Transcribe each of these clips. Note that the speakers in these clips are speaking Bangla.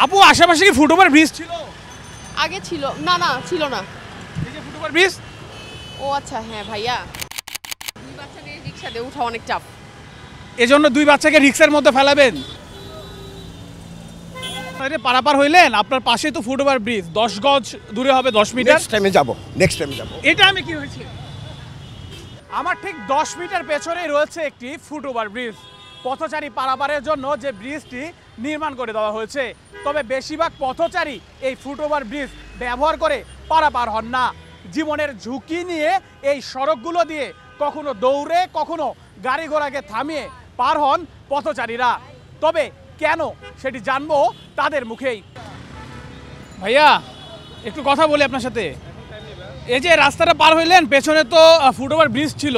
আপু আশেপাশে কি ফুটওভার ব্রিজ ছিল? আগে ছিল না, না ছিল না। এই যে ফুটওভার ব্রিজ। ও আচ্ছা, হ্যাঁ ভাইয়া, দুই বাচ্চাকে রিক্সা দিয়ে উঠা অনেক চাপ। এজন্য দুই বাচ্চাকে রিক্সার মধ্যে ফেলাবেন? আরে পারাপার হইলেন, আপনার পাশে তো ফুটওভার ব্রিজ, 10 গজ দূরে হবে, 10 মিটার। নেক্সট টাইমে যাব। এটা আমি কি হয়েছে, আমার ঠিক 10 মিটার পেছনেই রয়েছে একটি ফুটওভার ব্রিজ। পথচারী পারাপারের জন্য যে ব্রিজটি নির্মাণ করে দেওয়া হয়েছে, তবে বেশিরভাগ পথচারী এই ফুটওভার ব্রিজ ব্যবহার করে পারাপার হন না। জীবনের ঝুঁকি নিয়ে এই সড়কগুলো দিয়ে কখনো দৌড়ে কখনো গাড়ি ঘোড়াকে থামিয়ে পার হন পথচারীরা। তবে কেন সেটি জানবো তাদের মুখেই। ভাইয়া একটু কথা বলি আপনার সাথে। এই যে রাস্তাটা পার হইলেন, পেছনে তো ফুটওভার ব্রিজ ছিল,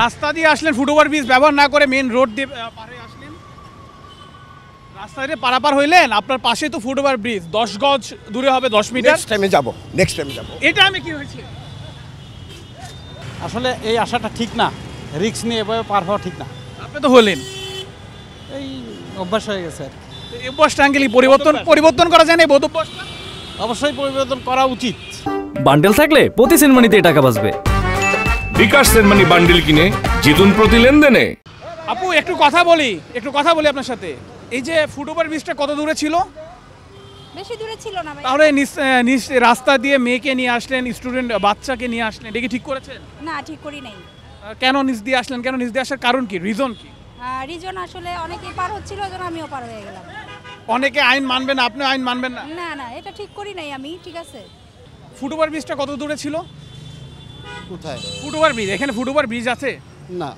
রাস্তা দিয়ে আসলেন, ফুটওভার ব্রিজ ব্যবহার না করে মেন রোড দিয়ে পার হয়ে আসলেন, রাস্তা দিয়ে পারাপার হইলেন, আপনার পাশে তো ফুটওভার ব্রিজ, 10 গজ দূরে হবে, 10 মিটার। নেক্সট টাইমে যাব। এটা আমি কি হয়েছে, আসলে এই আশাটা ঠিক না, রিস্ক নিয়ে এভাবে পার হওয়া ঠিক না। আপনি তো হলেন, এই অভ্যাস হয়ে গেছে আর কি। এই অভ্যাসটা আঙ্কেলি পরিবর্তন করা যায় না, এই বোধ অভ্যাসটা? অবশ্যই পরিবর্তন করা উচিত। বান্ডেল থাকলে প্রতি সেনমানিতে টাকা বাঁচবে। বিকাশ সেনমানি বান্ডেল কিনে জিতুন প্রতি লেনদেনে। আপু একটু কথা বলি আপনার সাথে। এই যে ফুটওভার ব্রিজটা কত দূরে ছিল? বেশি দূরে ছিল না ভাই। তাহলে নিজ রাস্তা দিয়ে মেয়েকে নিয়ে আসলেন, স্টুডেন্ট বাচ্চাকে নিয়ে আসলেন, এটা কি ঠিক করেছেন? না, ঠিক করি নাই। কেন নিজ দিয়ে আসলেন, কেন নিজ দিয়ে আসার কারণ কি, রিজন কি? রিজন আসলে অনেকেই পার হচ্ছিল, ওই জন্য আমিও পার হয়ে গেলাম। অনেকে আইন মানবে না, আপনি আইন মানবেন না? না না, এটা ঠিক করি নাই আমি, ঠিক আছে। ফুটওভার ব্রিজটা কত দূরে ছিল? কোথায়? ফুটওভার ব্রিজ, এখানে ফুটওভার ব্রিজ আছে? না,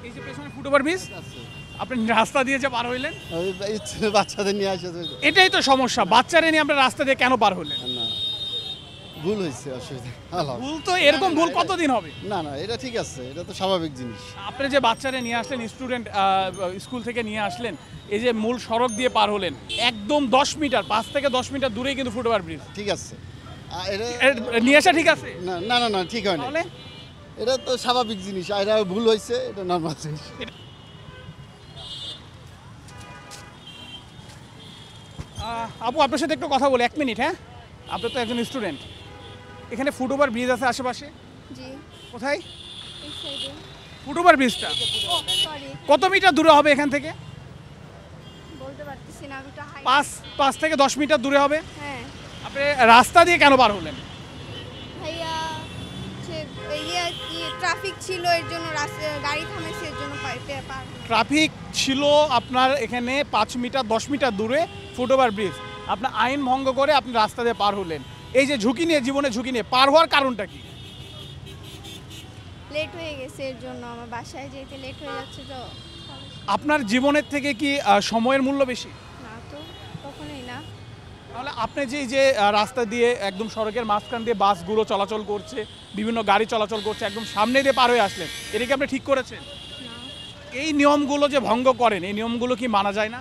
এই যে পেছনে ফুটওভার ব্রিজ, আপনি রাস্তা দিয়ে যে পার হইলেন, বাচ্চাদের নিয়ে আসে। এটাই তো সমস্যা, বাচ্চারা নিয়ে আপনার রাস্তা দিয়ে কেন পার হলেন? না, ভুল হয়েছে, অসুবিধা। ভুল তো এরকম ভুল কতদিন হবে? না না, এটা ঠিক আছে, এটা তো স্বাভাবিক জিনিস। আপনি যে বাচ্চারা নিয়ে আসলেন, স্টুডেন্ট স্কুল থেকে নিয়ে আসলেন, এই যে মূল সড়ক দিয়ে পার হলেন, একদম 10 মিটার, 5 থেকে 10 মিটার দূরেই কিন্তু ফুটওভার ব্রিজ। ঠিক আছে, নিয়ে আসা ঠিক আছে? না না না, ঠিক হয় না। তাহলে এটা তো স্বাভাবিক জিনিস, আর এটা ভুল হয়েছে, এটা নর্মাল জিনিস। আপু আপনার সাথে একটু কথা বলি, 1 মিনিট। হ্যাঁ, আপনি তো একজন স্টুডেন্ট, এখানে ফুটওভার ব্রিজ আছে আশেপাশে? জি, কোথায় এই সাইডে। ফুটওভার ব্রিজটা? ও সরি, কত মিটার দূরে হবে এখান থেকে? বলতে পারতেছি না, আমি তো হাই। 5 থেকে 10 মিটার দূরে হবে। হ্যাঁ আপনি রাস্তা দিয়ে কেন পার হলেন? ভাইয়া, ট্রাফিক ছিল, এর জন্য গাড়ি থামেছে, এর জন্য পার। ট্রাফিক ছিল আপনার এখানে 5 মিটার 10 মিটার দূরে ফুটওভার ব্রিজ, আপনার আইন ভঙ্গ করে আপনি রাস্তা দিয়ে পার হলেন। এই যে ঝুঁকি নিয়ে, জীবনে ঝুঁকি নিয়ে পার হওয়ার কারণটা কি? লেট হয়ে গেছে, এর জন্য আমার বাসায় যেতে লেট হয়ে যাচ্ছে তো। আপনার জীবনের থেকে কি সময়ের মূল্য বেশি? না তো, কখনোই না। তাহলে আপনি যে এই যে রাস্তা দিয়ে একদম সড়কের মাঝখান দিয়ে বাসগুলো চলাচল করছে, বিভিন্ন গাড়ি চলাচল করছে, একদম সামনে দিয়ে পার হয়ে আসলেন, এটা কি আপনি ঠিক করেছেন? না। এই নিয়মগুলো যে ভঙ্গ করেন, এই নিয়মগুলো কি মানা যায় না?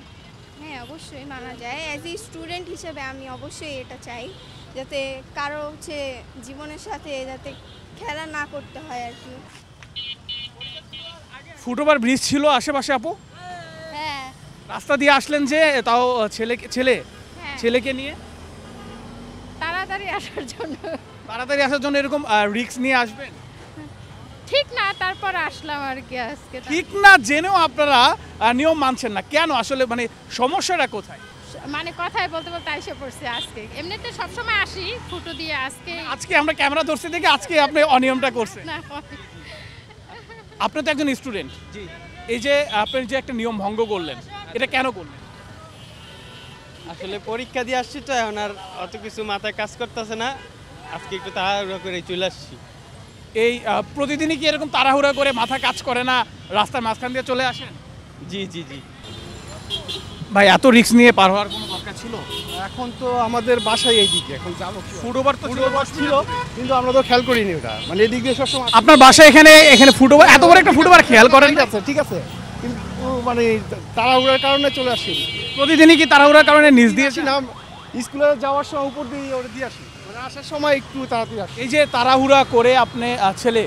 হ্যাঁ, অবশ্যই মানা যায়। অ্যাজ এ স্টুডেন্ট হিসেবে আমি অবশ্যই এটা চাই, যাতে কারো জীবনের সাথে যাতে খেলা না করতে হয় আর কি। ফুটওভার ব্রিজ ছিল আশেপাশে আপু? হ্যাঁ রাস্তা দিয়ে আসলেন যে, তাও হ্যাঁ, ছেলেকে নিয়ে তাড়াতাড়ি আসার জন্য। তাড়াতাড়ি আসার জন্য এরকম রিস্ক নিয়ে আসবেন? ঠিক না, তারপর আসলাম আর কি আজকে। ঠিক না জেনেও আপনারা নিয়ম মানছেন না কেন, আসলে মানে সমস্যাটা কোথায়? মানে কথায় বলতে বলতে এসে পড়ছে আজকে। এমনিতে সবসময় আসি ফুটো দিয়ে, আজকে আমরা ক্যামেরা ধরছি দেখে আজকে আপনি অনিয়মটা করছেন। না। আপনি তো একজন স্টুডেন্ট, এই যে আপনি যে একটা নিয়ম ভঙ্গ করলেন, এটা কেন করলেন? আসলে পরীক্ষা দিয়ে আসছি তো, এখন আর অত কিছু মাথায় কাজ করতেছে না, আজকে একটু তাড়াহুড়ো করে চলে আসছি। এই প্রতিদিনই কি এরকম তাড়াহুড়া করে মাথা কাজ করে না, রাস্তার মাঝখান দিয়ে চলে আসেন? জি জি জি। ভাই এত রিস্ক নিয়ে পার হওয়ার কোনো দরকার ছিল? এখন তো আমাদের বাসায় এইদিকে, এখন যাবো ফুটওভার তো ছিল, কিন্তু আমরা তো খেয়াল করিনি ওটা, মানে এদিক দিয়ে সবসময়। আপনার বাসা এখানে ফুটওভার, এত বড় একটা ফুটওভার খেয়াল করেন? ঠিক আছে, কিন্তু মানে তাড়াহুড়ার কারণে চলে আসি। প্রতিদিনই কি তাড়াহুড়ার কারণে নিচ দিয়েছি না, স্কুলে যাওয়ার সময় উপর দিয়ে ওটা দিয়ে আসি, মানে আসার সময় একটু তাড়াতাড়ি আসি। এই যে তাড়াহুড়া করে আপনি ছেলে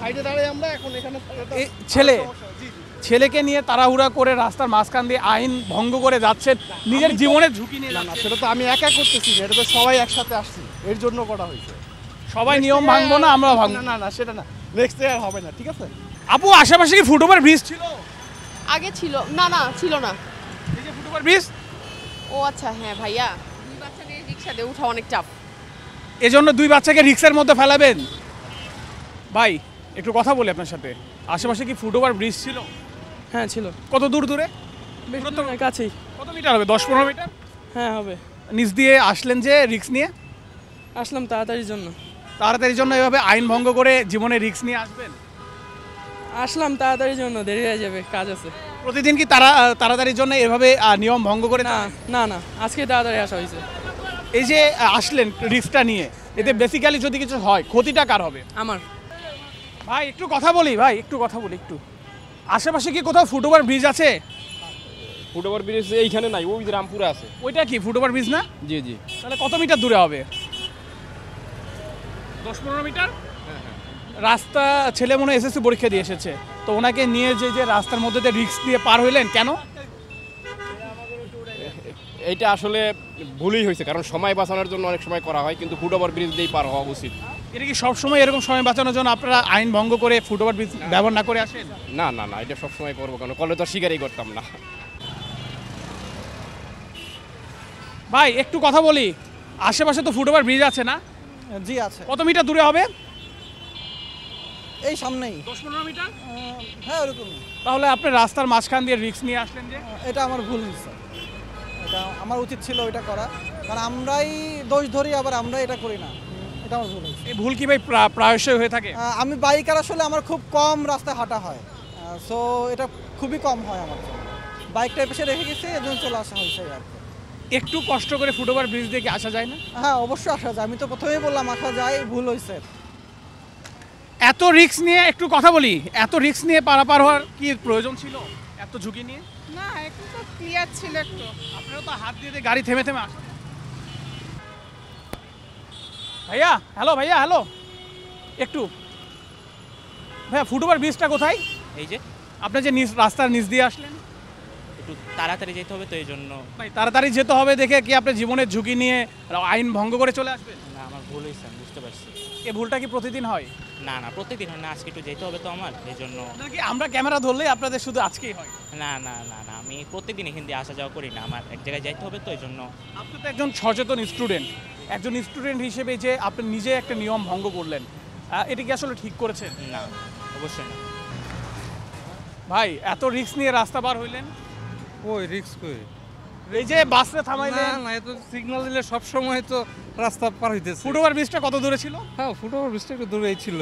সাইডে দাঁড়াই আমরা এখন, এখানে ছেলেকে নিয়ে তাড়াহুড়া করে রাস্তার মাঝখান দিয়ে আইন ভঙ্গ করে যাচ্ছেন, নিজের জীবনের ঝুঁকি নিয়ে না না যাচ্ছেন। সেটা তো আমি একা করতেছি না, এটা তো সবাই একসাথে আসছি, এর জন্য করা হয়েছে। সবাই নিয়ম ভাঙবো না, আমরা ভাঙবো। না না না সেটা না, নেক্সট ইয়ার হবে না, ঠিক আছে? আপু আশেপাশে কি ফুটওভার ব্রিজ ছিল? আগে ছিল না, না ছিল না। এই যে ফুটওভার ব্রিজ, ও আচ্ছা, হ্যাঁ ভাইয়া, দুই বাচ্চা নিয়ে রিক্সা দিয়ে উঠা অনেক চাপ। এজন্য 2 বাচ্চাকে রিক্সার মধ্যে ফেলাবেন? ভাই একটু কথা বলি আপনার সাথে, আশেপাশে কি ফুটওভার ব্রিজ ছিল? হ্যাঁ ছিল, কত দূর দূরে? কাছেই। কত মিটার হবে? 10-15 মিটার? হ্যাঁ হবে। নিচ দিয়ে আসলেন যে রিক্স নিয়ে? আসলাম তাড়াতাড়ির জন্য। তাড়াতাড়ির জন্য এভাবে আইন ভঙ্গ করে জীবনে রিক্স নিয়ে আসবেন? আসলাম তাড়াতাড়ির জন্য, দেরি হয়ে যাবে, কাজ আছে। প্রতিদিন কি তাড়াতাড়ির জন্য এভাবে নিয়ম ভঙ্গ করে? না না না, আজকে তাড়াতাড়ি আসা হয়েছে। এই যে আসলেন রিক্সটা নিয়ে, এতে বেসিক্যালি যদি কিছু হয় ক্ষতিটা কার হবে? আমার। ভাই একটু কথা বলি, ভাই একটু কথা বলি একটু। আশেপাশে কি কোথাও ফুটওভার ব্রিজ আছে? ফুটওভার ব্রিজ এইখানে নাই, ওই যে রামপুরে আছে। ওইটা কি ফুটওভার ব্রিজ না? জি জি। তাহলে কত মিটার দূরে হবে? 10-15 মিটার? রাস্তা, ছেলে মনে হয় এসএসসি পরীক্ষা দিয়ে এসেছে, তো ওনাকে নিয়ে যে রাস্তার মধ্যে দিয়ে রিক্স দিয়ে পার হইলেন কেন? এইটা আসলে ভুলই হয়েছে, কারণ সময় বাঁচানোর জন্য অনেক সময় করা হয়, কিন্তু ফুটওভার ব্রিজ দিয়েই পার হওয়া উচিত। এটা কি সবসময় এরকম সময় বাঁচানোর জন্য আপনারা আইন ভঙ্গ করে ফুটওভার ব্রিজ ব্যবহার না করে আসেন? না না না, এটা সবসময় করবো কেন, কলে তো স্বীকারই করতাম না। ভাই একটু কথা বলি, আশেপাশে তো ফুটওভার ব্রিজ আছে না? জি আছে, কত মিটার দূরে হবে? এই সামনেই। 10-15 মিটার? হ্যাঁ ওরকম। তাহলে আপনি রাস্তার মাঝখান দিয়ে রিক্স নিয়ে আসলেন যে? এটা আমার ভুল হয়েছে, এটা আমার উচিত ছিল ওইটা করা, কারণ আমরাই দোষ ধরি, আবার আমরা এটা করি না, এটা আমার ভুল হয়েছে। এই ভুল কি ভাই প্রায়শই হয়ে থাকে? আমি বাইকার, আসলে আমার খুব কম রাস্তায় হাঁটা হয়, সো এটা খুবই কম হয় আমার জন্য। বাইকটা পেছনে রেখে গেছি, এর জন্য চলে আসা হয়েছে আর কি। একটু কষ্ট করে ফুটওভার ব্রিজ দিয়ে কি আসা যায় না? হ্যাঁ অবশ্যই আসা যায়, আমি তো প্রথমেই বললাম আসা যায়, ভুল হয়েছে। এত রিক্স নিয়ে, একটু কথা বলি, এত রিক্স নিয়ে পারাপার হওয়ার কি প্রয়োজন ছিল? এত ঝুঁকি নিয়ে? না, একটু তো ক্লিয়ার ছিল একটু। আপনারা তো হাত দিয়ে দিয়ে গাড়ি থেমে থেমে আসেন। ভাইয়া হ্যালো, ভাইয়া হ্যালো, একটু ভাইয়া ফুটওভার ব্রিজটা কোথায়? এই যে আপনি যে রাস্তার নিচ দিয়ে আসলেন? একটু তাড়াতাড়ি যেতে হবে তো এই জন্য। ভাই তাড়াতাড়ি যেতে হবে দেখে কি আপনি জীবনের ঝুঁকি নিয়ে আইন ভঙ্গ করে চলে আসবেন? না, আমার ভুল হয়েছে, আমি বুঝতে পারছি। এই ভুলটা কি প্রতিদিন হয়? না না, প্রত্যেকদিন হয় না, আজকে একটু যেতে হবে তো আমার, এই জন্য। নাকি আমরা ক্যামেরা ধরলেই আপনাদের শুধু আজকেই হয়? না না না না, আমি প্রত্যেকদিন এখান দিয়ে আসা যাওয়া করি না, আমার এক জায়গায় যাইতে হবে তো এই জন্য। আপনি তো একজন সচেতন স্টুডেন্ট, একজন স্টুডেন্ট হিসেবে যে আপনি নিজে একটা নিয়ম ভঙ্গ করলেন, এটা কি আসলে ঠিক করেছেন? না, অবশ্যই না। ভাই এত রিস্ক নিয়ে রাস্তা পার হইলেন? ওই রিক্স কই, এই যে বাসে থামাইলেন, না এত সিগন্যাল দিলে সব সময় তো রাস্তা পার হইতেছে। ফুটওভার ব্রিজটা কত দূরে ছিল? হ্যাঁ ফুটওভার ব্রিজটা একটু দূরেই ছিল।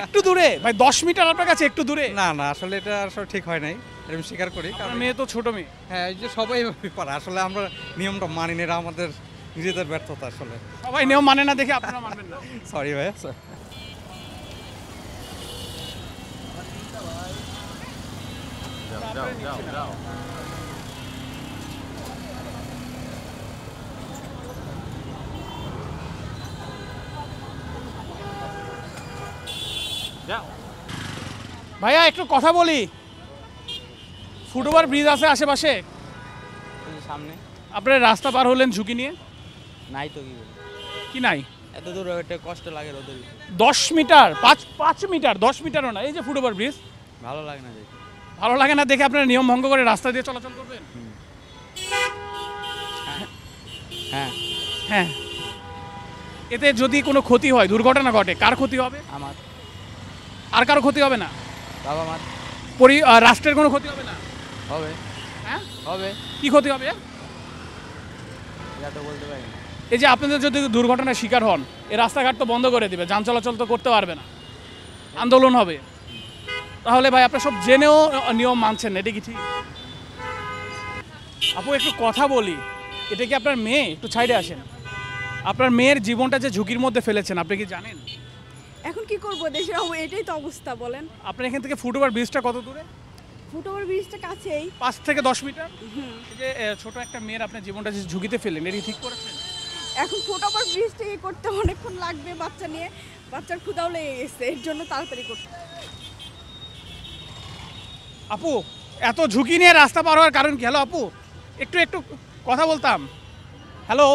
একটু দূরে ভাই, 10 মিটার আপনার কাছে একটু দূরে? না না, আসলে এটা আসলে ঠিক হয় নাই, আমি স্বীকার করি। কারণ মেয়ে তো ছোট মেয়ে। হ্যাঁ, এই যে সবাই পারে, আসলে আমরা নিয়মটা মানি না, এটা আমাদের নিজেদের ব্যর্থতা আসলে। সবাই নিয়ম মানে না দেখে আপনারা মানবেন না? সরি ভাই। ভাইয়া একটু কথা বলি, ফুটওভার ব্রিজ আছে আশেপাশে? সামনে আপনারা রাস্তা পার হলেন ঝুঁকি নিয়ে? নাই তো, কি বলি, কি নাই? এত দূর এটা কষ্ট লাগে রোদের। 10 মিটার, 5 মিটার, 10 মিটারও না। এই যে ফুটওভার ব্রিজ, ভালো লাগে না দেখে। ভালো লাগে না দেখে আপনারা নিয়ম ভঙ্গ করে রাস্তা দিয়ে চলাচল করবেন? হ্যাঁ হ্যাঁ, এতে যদি কোনো ক্ষতি হয়, দুর্ঘটনা ঘটে, কার ক্ষতি হবে? আমার। আর কারো ক্ষতি হবে না? বাবা মার। রাষ্ট্রের কোনো ক্ষতি হবে না? হবে। হ্যাঁ হবে। কি ক্ষতি হবে? এটা তো বলতে পারি না। এই যে আপনাদের যদি দুর্ঘটনার শিকার হন, এই রাস্তাঘাট তো বন্ধ করে দিবে, যান চলাচল তো করতে পারবে না, আন্দোলন হবে। তাহলে ভাই আপনারা সব জেনেও নিয়ম মানছেন না, এটা কি ঠিক? আপু একটু কথা বলি, এটা কি আপনার মেয়ে? একটু সাইডে আসেন। আপনার মেয়ের জীবনটা যে ঝুঁকির মধ্যে ফেলেছেন, আপনি কি জানেন? এখন কি করব, দেশের এটাই তো অবস্থা, বলেন। আপনার এখান থেকে ফুটওভার ব্রিজটা কত দূরে? ফুটওভার ব্রিজটা কাছেই, 5 থেকে 10 মিটার। এই যে ছোট একটা মেয়ের আপনার জীবনটা যে ঝুঁকিতে ফেলেন, এটা ঠিক করেছেন? এখন ফুটওভার ব্রিজটা করতে অনেকক্ষণ লাগবে, বাচ্চা নিয়ে, বাচ্চার ক্ষুধাও লেগে গেছে, এর জন্য তাড়াতাড়ি করতে। আপু এত ঝুঁকি নিয়ে রাস্তা পার হওয়ার কারণ কি? হ্যালো আপু, একটু একটু কথা বলতাম। হ্যালো,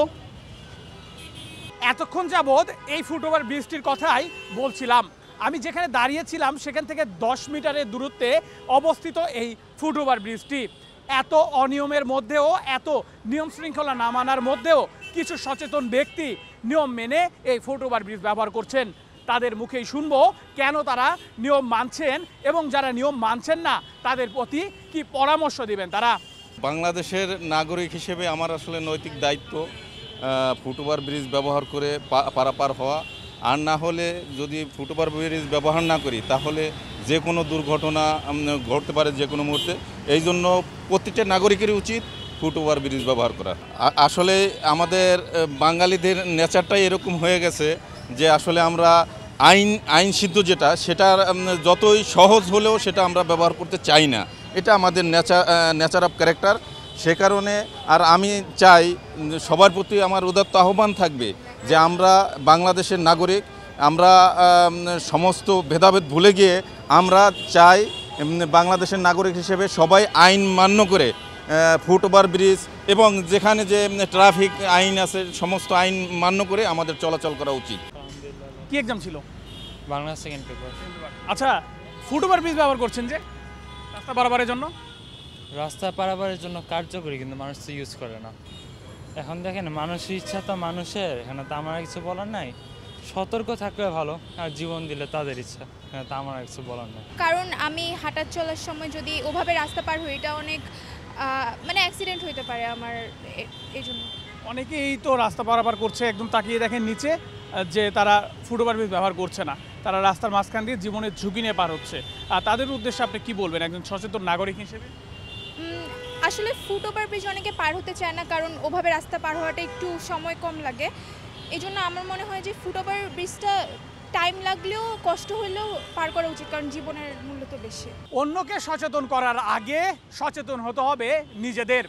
এতক্ষণ যাবৎ এই ফুটওভার ব্রিজটির কথাই বলছিলাম। আমি যেখানে দাঁড়িয়েছিলাম সেখান থেকে 10 মিটারের দূরত্বে অবস্থিত এই ফুটওভার ব্রিজটি। এত অনিয়মের মধ্যেও, এত নিয়ম শৃঙ্খলা না মানার মধ্যেও কিছু সচেতন ব্যক্তি নিয়ম মেনে এই ফুটওভার ব্রিজ ব্যবহার করছেন। তাদের মুখেই শুনবো কেন তারা নিয়ম মানছেন এবং যারা নিয়ম মানছেন না তাদের প্রতি কি পরামর্শ দিবেন তারা। বাংলাদেশের নাগরিক হিসেবে আমার আসলে নৈতিক দায়িত্ব ফুটওভার ব্রিজ ব্যবহার করে পারাপার হওয়া, আর না হলে যদি ফুটওভার ব্রিজ ব্যবহার না করি তাহলে যে কোনো দুর্ঘটনা ঘটতে পারে যে কোনো মুহূর্তে। এই জন্য প্রত্যেকটা নাগরিকেরই উচিত ফুটওভার ব্রিজ ব্যবহার করা। আসলে আমাদের বাঙালিদের নেচারটাই এরকম হয়ে গেছে যে আসলে আমরা আইন সিদ্ধ যেটা সেটা যতই সহজ হলেও সেটা আমরা ব্যবহার করতে চাই না। এটা আমাদের নেচার অফ ক্যারেক্টার। সে কারণে আর আমি চাই সবার প্রতি আমার উদাত্ত আহ্বান থাকবে যে আমরা বাংলাদেশের নাগরিক, আমরা সমস্ত ভেদাভেদ ভুলে গিয়ে আমরা চাই বাংলাদেশের নাগরিক হিসেবে সবাই আইন মান্য করে ফুটওভার ব্রিজ এবং যেখানে যে ট্রাফিক আইন আছে সমস্ত আইন মান্য করে আমাদের চলাচল করা উচিত। কি এক্সাম ছিল? Bangla second paper. আচ্ছা, ফুটওভার ব্রিজ ব্যবহার করছেন যে রাস্তা পারাপারের জন্য? রাস্তা পারাপারের জন্য কার্যকরী, কিন্তু মানুষ তো ইউজ করে না। এখন দেখেন মানুষের ইচ্ছা তো মানুষের, এখানে তো আমার কিছু বলার নাই। সতর্ক থাকলে ভালো, আর জীবন দিলে তাদের ইচ্ছা, এখানে তো আমার কিছু বলার নাই। কারণ আমি হাঁটার চলার সময় যদি ওভাবে রাস্তা পার হই, এটা অনেক মানে অ্যাক্সিডেন্ট হইতে পারে আমার, এই জন্য। অনেকেই তো রাস্তা পারাপার করছে, একদম তাকিয়ে দেখেন নিচে যে তারা ফুটওভার ব্রিজ ব্যবহার করছে না, তারা রাস্তার মাঝখান দিয়ে জীবনের ঝুঁকি নিয়ে পার হচ্ছে। আর তাদের উদ্দেশ্যে আপনি কি বলবেন একজন সচেতন নাগরিক হিসেবে? আসলে ফুটওভার ব্রিজ অনেকে পার হতে চায় না, কারণ ওভাবে রাস্তা পার হওয়াটা একটু সময় কম লাগে। এই জন্য আমার মনে হয় যে ফুটওভার ব্রিজটা টাইম লাগলেও কষ্ট হলেও পার করা উচিত, কারণ জীবনের মূল্য তো বেশি। অন্যকে সচেতন করার আগে সচেতন হতে হবে নিজেদের।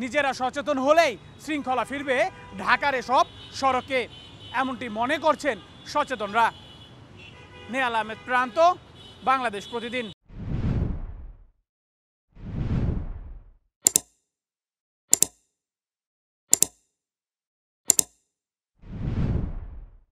নিজেরা সচেতন হলেই শৃঙ্খলা ফিরবে ঢাকার এসব সড়কে, এমনটি মনে করছেন সচেতনরা। নেহাল আহমেদ প্রান্ত, বাংলাদেশ প্রতিদিন।